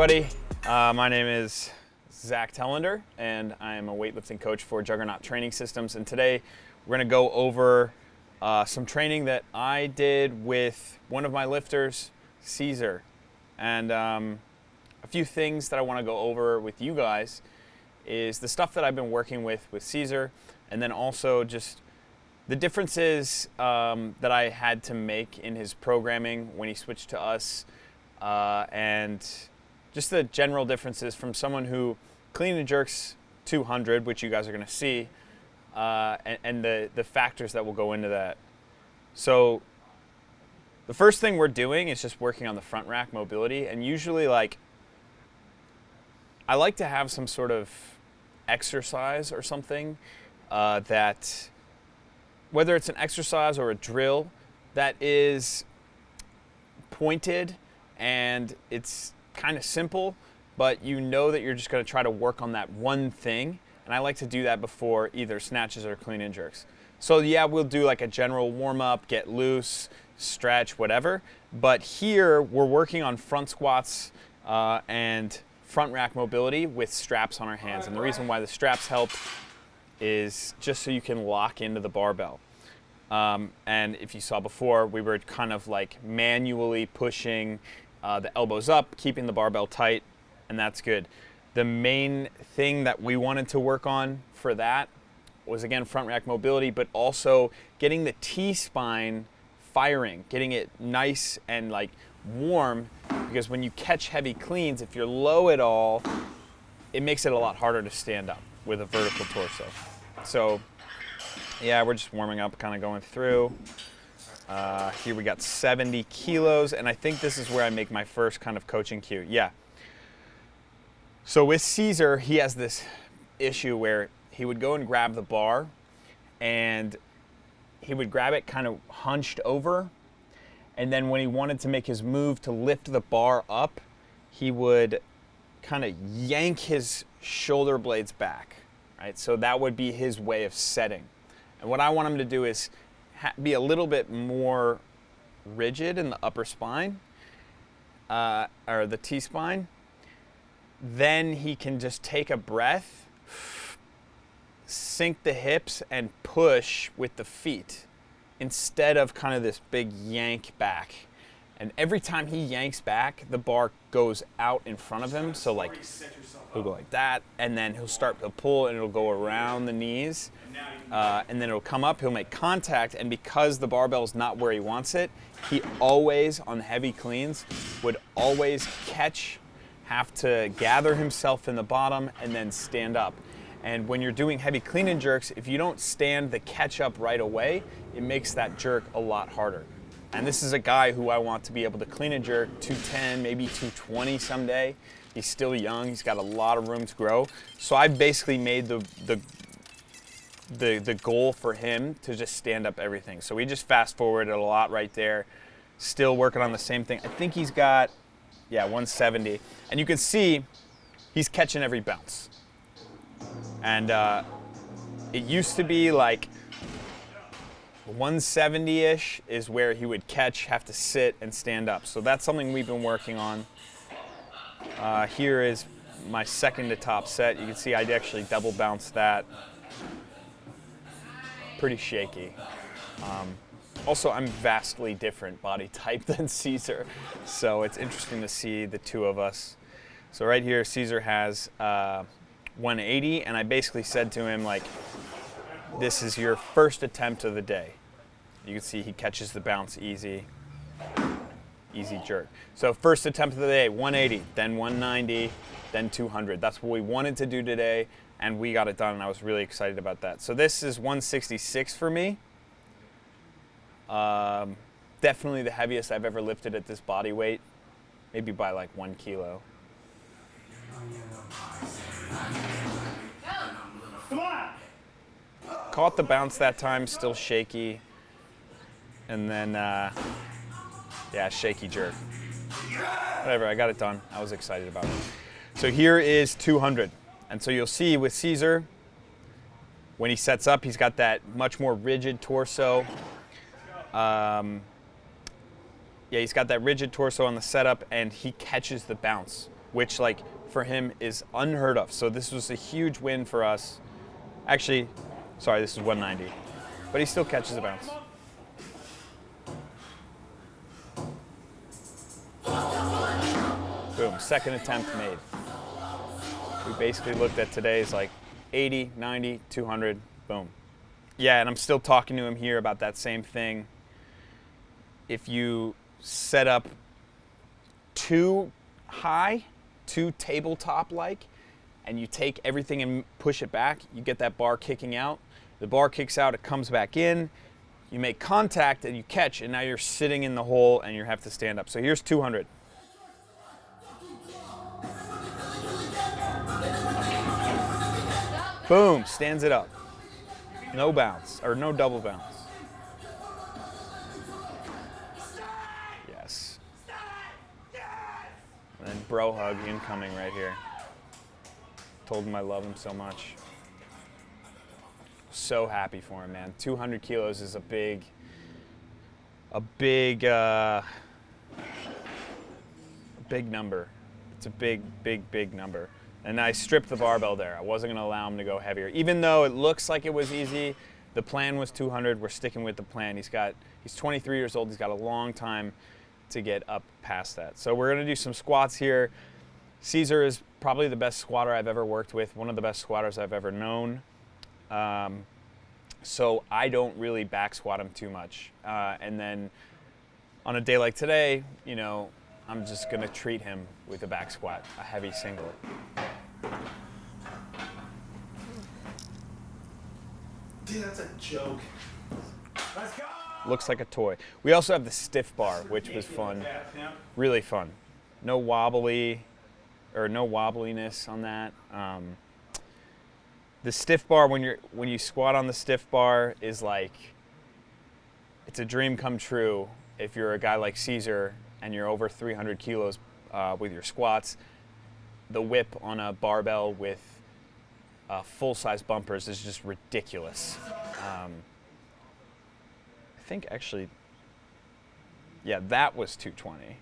everybody. My name is Zack Telander, and I am a weightlifting coach for Juggernaut Training Systems. And today we're going to go over some training that I did with one of my lifters, Cesar. And a few things that I want to go over with you guys is the stuff that I've been working with Cesar, and then also just the differences that I had to make in his programming when he switched to us, and just the general differences from someone who clean and jerks 200, which you guys are going to see, and the factors that will go into that. So the first thing we're doing is just working on the front rack mobility, and usually I like to have some sort of exercise or something that, whether it's an exercise or a drill, that is pointed and it's kind of simple, but you know that you're just going to try to work on that one thing. And I like to do that before either snatches or clean and jerks. So yeah, we'll do like a general warm up, get loose, stretch, whatever. But here we're working on front squats and front rack mobility with straps on our hands. And the reason why the straps help is just so you can lock into the barbell. And if you saw before, we were kind of like manually pushing the elbows up, keeping the barbell tight, and that's good. The main thing that we wanted to work on for that was, again, front rack mobility, but also getting the T-spine firing, getting it nice and like warm, because when you catch heavy cleans, if you're low at all, it makes it a lot harder to stand up with a vertical torso. So yeah, we're just warming up, kind of going through. Here we got 70 kilos, and I think this is where I make my first kind of coaching cue. Yeah. So with Cesar, he has this issue where he would go and grab the bar, and he would grab it kind of hunched over, and then when he wanted to make his move to lift the bar up, he would kind of yank his shoulder blades back, right? So that would be his way of setting. And what I want him to do is be a little bit more rigid in the upper spine, or the T-spine. Then he can just take a breath, sink the hips, and push with the feet instead of kind of this big yank back. And every time he yanks back, the bar goes out in front of him. So like, he'll go like that, and then he'll start to pull, and it'll go around the knees, and then it'll come up, he'll make contact, and because the barbell's not where he wants it, he always, on heavy cleans, would always catch, have to gather himself in the bottom, and then stand up. And when you're doing heavy clean and jerks, if you don't stand the catch up right away, it makes that jerk a lot harder. And this is a guy who I want to be able to clean and jerk 210, maybe 220 someday. He's still young, he's got a lot of room to grow. So I've basically made the goal for him to just stand up everything. So we just fast forwarded a lot right there. Still working on the same thing. I think he's got, 170. And you can see he's catching every bounce. And it used to be like 170-ish is where he would catch, have to sit, and stand up. So that's something we've been working on. Here is my second to top set. You can see I actually double bounced that. Pretty shaky. Also, I'm vastly different body type than Cesar, so it's interesting to see the two of us. So right here, Cesar has 180, and I basically said to him, like, this is your first attempt of the day. You can see he catches the bounce easy jerk. So first attempt of the day, 180, then 190, then 200. That's what we wanted to do today, and we got it done, and I was really excited about that. So this is 166 for me. Definitely the heaviest I've ever lifted at this body weight, maybe by like 1 kilo. Come on! Caught the bounce that time, still shaky. And then, shaky jerk. Whatever, I got it done. I was excited about it. So here is 200. And so you'll see with Cesar, when he sets up, he's got that much more rigid torso. He's got that rigid torso on the setup, and he catches the bounce which like for him is unheard of. So this was a huge win for us. Actually, sorry, this is 190, but he still catches a bounce. Boom, second attempt made. We basically looked at today's like 80, 90, 200, boom. Yeah, and I'm still talking to him here about that same thing. If you set up too high, too tabletop-like, and you take everything and push it back, you get that bar kicking out. The bar kicks out, it comes back in, you make contact and you catch, and now you're sitting in the hole and you have to stand up. So here's 200. Boom, stands it up. No bounce, or no double bounce. Yes. And then bro hug incoming right here. Told him I love him so much. So happy for him, man. 200 kilos is a big number. It's a big number. And I stripped the barbell there. I wasn't going to allow him to go heavier. Even though it looks like it was easy, the plan was 200. We're sticking with the plan. He's 23 years old. He's got a long time to get up past that. So we're going to do some squats here. Cesar is probably the best squatter I've ever worked with, one of the best squatters I've ever known. So I don't really back squat him too much. And then on a day like today, you know, I'm just going to treat him with a back squat, a heavy single. Dude, that's a joke. Let's go! Looks like a toy. We also have the stiff bar, which was fun. Really fun. No wobbliness on that. The stiff bar, when you squat on the stiff bar, is like, it's a dream come true if you're a guy like Cesar and you're over 300 kilos with your squats. The whip on a barbell with full-size bumpers is just ridiculous. I think actually, yeah, that was 220.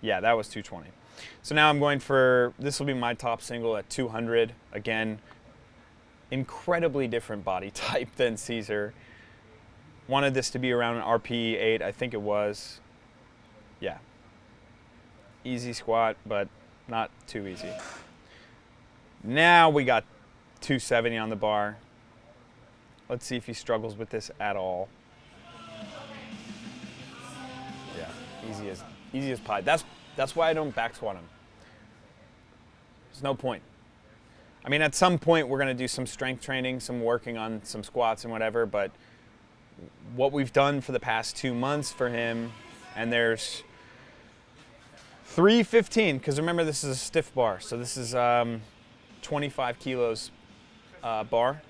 Yeah, that was 220. So now I'm going for, this will be my top single at 200. Again, incredibly different body type than Cesar. Wanted this to be around an RPE 8, I think it was. Yeah. Easy squat, but not too easy. Now we got 270 on the bar. Let's see if he struggles with this at all. Yeah, easy as pie. That's why I don't back squat him. There's no point. I mean, at some point we're gonna do some strength training, some working on some squats and whatever, but what we've done for the past 2 months for him, and there's 315, because remember this is a stiff bar, so this is 25 kilos bar.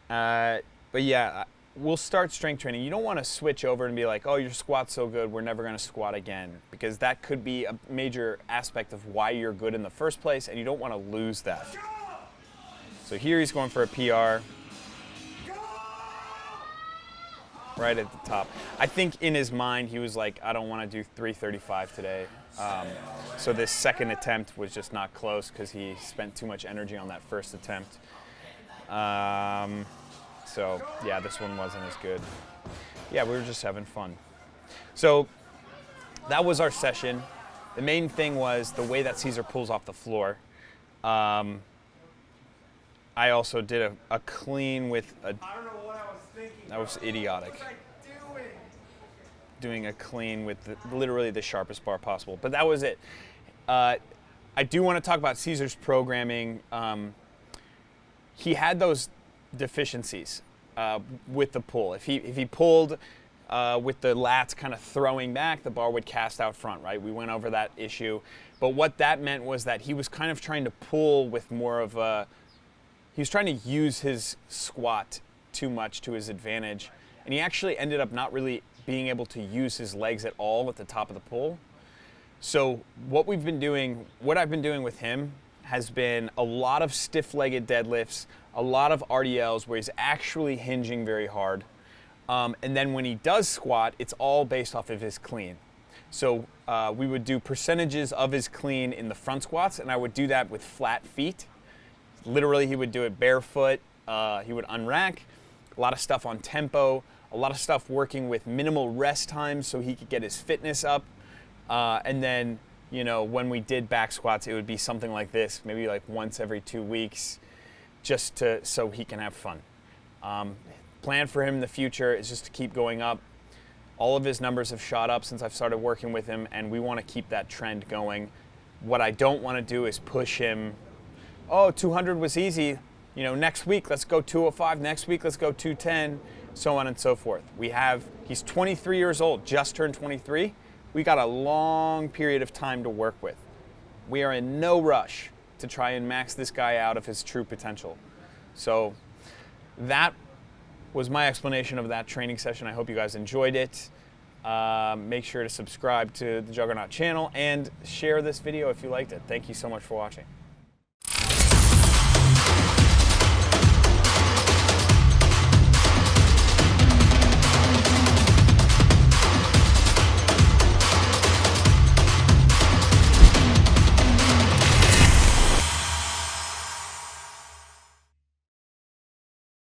But yeah, we'll start strength training. You don't want to switch over and be like, oh, your squat's so good, we're never going to squat again, because that could be a major aspect of why you're good in the first place, and you don't want to lose that. So here he's going for a PR. Right at the top. I think in his mind he was like, I don't want to do 335 today. So this second attempt was just not close because he spent too much energy on that first attempt. So yeah, this one wasn't as good. Yeah, we were just having fun. So that was our session. The main thing was the way that Cesar pulls off the floor. I also did a clean with a... I don't know what I was thinking. That was idiotic. What was I doing? Doing a clean with literally the sharpest bar possible. But that was it. I do want to talk about Cesar's programming. He had those deficiencies with the pull. If he pulled with the lats kind of throwing back, the bar would cast out front, right? We went over that issue. But what that meant was that he was kind of trying to pull with more of a... He was trying to use his squat too much to his advantage, and he actually ended up not really being able to use his legs at all at the top of the pull. So what I've been doing with him has been a lot of stiff-legged deadlifts, a lot of RDLs where he's actually hinging very hard. And then when he does squat, it's all based off of his clean. So we would do percentages of his clean in the front squats, and I would do that with flat feet. Literally, he would do it barefoot. He would unrack. A lot of stuff on tempo. A lot of stuff working with minimal rest times so he could get his fitness up. And then, you know, when we did back squats, it would be something like this, maybe like once every 2 weeks, just so he can have fun. Plan for him in the future is just to keep going up. All of his numbers have shot up since I've started working with him, and we want to keep that trend going. What I don't want to do is push him, oh, 200 was easy, you know, next week let's go 205, next week let's go 210, so on and so forth. He's 23 years old, just turned 23. We got a long period of time to work with. We are in no rush to try and max this guy out of his true potential. So that was my explanation of that training session. I hope you guys enjoyed it. Make sure to subscribe to the Juggernaut channel and share this video if you liked it. Thank you so much for watching.